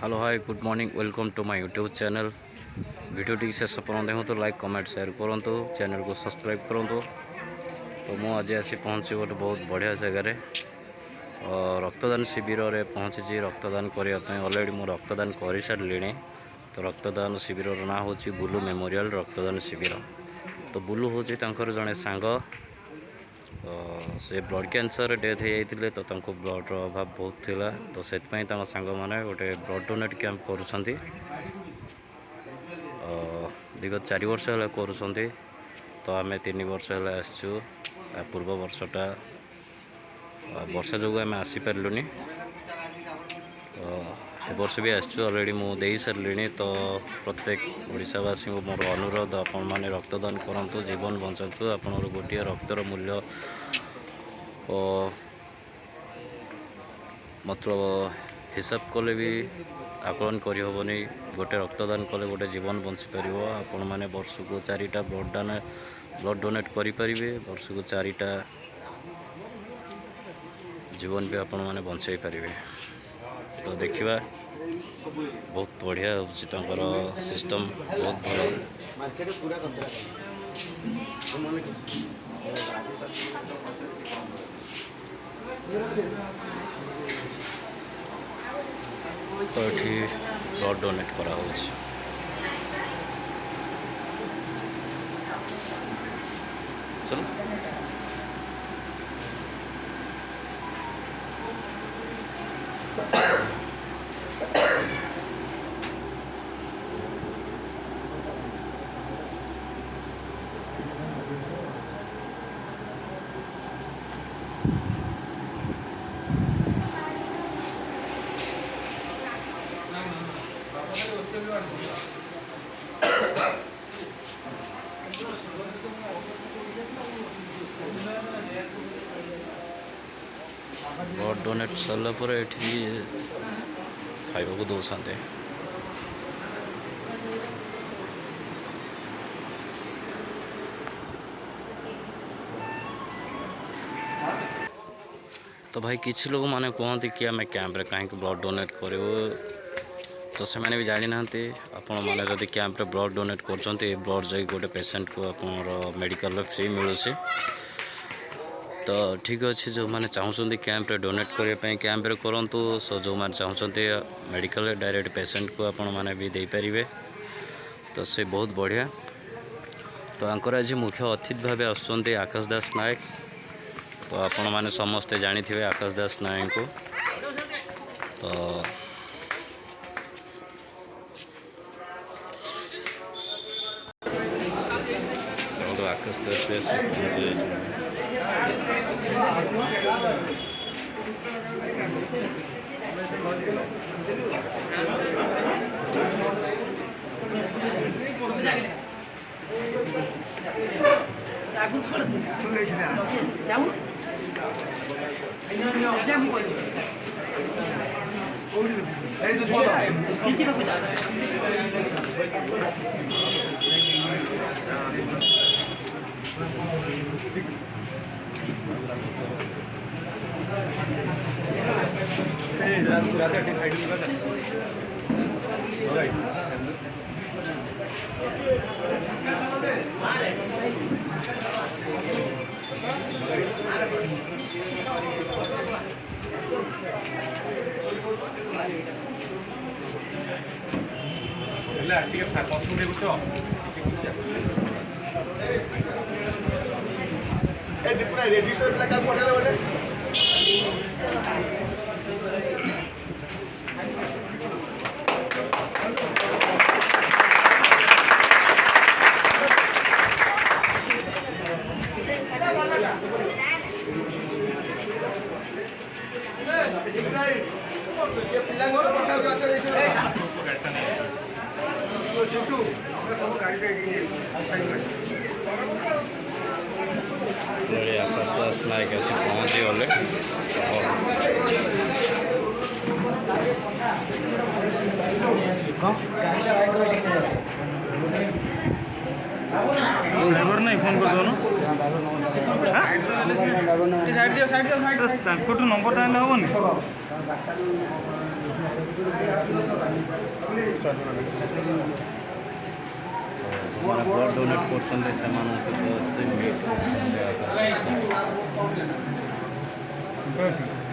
Hello hi good morning welcome to my YouTube channel. Video टी शेष पर्यंत देखो लाइक कमेंट शेयर करूँ, चैनल को सब्सक्राइब करूँ। तो मुझे आज आसी पहुँची गोटे बहुत बढ़िया जगार रक्तदान शिविर में पहुँची रक्तदान करने। ऑलरेडी मु रक्तदान कर सारे। तो रक्तदान शिविर ना हूँ बुलू मेमोरियल रक्तदान शिविर। तो बुलू हूँ जड़े सांग से ब्लड कैंसर डेथ हो जाते, तो ब्लड अभाव बहुत थिला। तो से सांग मैंने गोटे ब्लड डोनेट कैंप कर विगत 4 वर्ष है कर। तो आम 3 वर्ष है आसचु। पूर्व वर्षटा वर्षा जो आम आसीपारूनी। ए वर्ष भी आसचु ऑलरेडी मु दे सारे। तो प्रत्येक ओडावासी को मोर अनुरोध, आपण मैंने रक्तदान करूँ, जीवन बचातु। आप गोटे रक्तर मूल्य मतलब हिसाब कले भी आकलन करहबनी। गोटे रक्तदान कले गोटे जीवन बंची पार। आपण मैंने वर्ष को 4टा ब्लड डोनेट करेंगे। वर्ष को 4टा जीवन भी आपण मैंने बचाई पारे। तो देखा बहुत बढ़िया हो सिस्टम, बहुत भल। तो ये ब्लड डोनेट करा चलो ब्लड डोनेट सरला खाइबा को दौरान। तो भाई किसी लोग माने कहते कि आम कैंप रे कहीं ब्लड डोनेट करूँ। तो से मैंने भी जानी ना आपण मैंने जदि कैंप रे ब्लड डोनेट कर ब्लड जाई गोटे पेशेंट को आप मेडिकल फ्री मिलूँ। तो ठीक अच्छे जो मैंने चाहते कैंप रे डोनेट करने कैंप रे करूँ। सो जो मैंने चाहते मेडिकल डायरेक्ट पेशेंट को आपण मैंने भी दे पारे। तो से बहुत बढ़िया। तो आंकर आज मुख्य अतिथि भाव आसुँच आकाश दास नायक। तो आपण मैंने समस्ते जानी थे आकाश दास नायक को। तो आकाश दास आकाश दास नायक आसी पहुँची गले। ड्राइवर नहीं फोन कर दो ना। साइड दियो साइड दियो साइड। नंबर टाइम हेनी। ବ୍ଲଡ଼ ଡୋନେଟ୍ କରୁଛନ୍ତି ସେମାନଙ୍କ ସହିତ ସେ ମିଟ୍ କରୁଛନ୍ତି।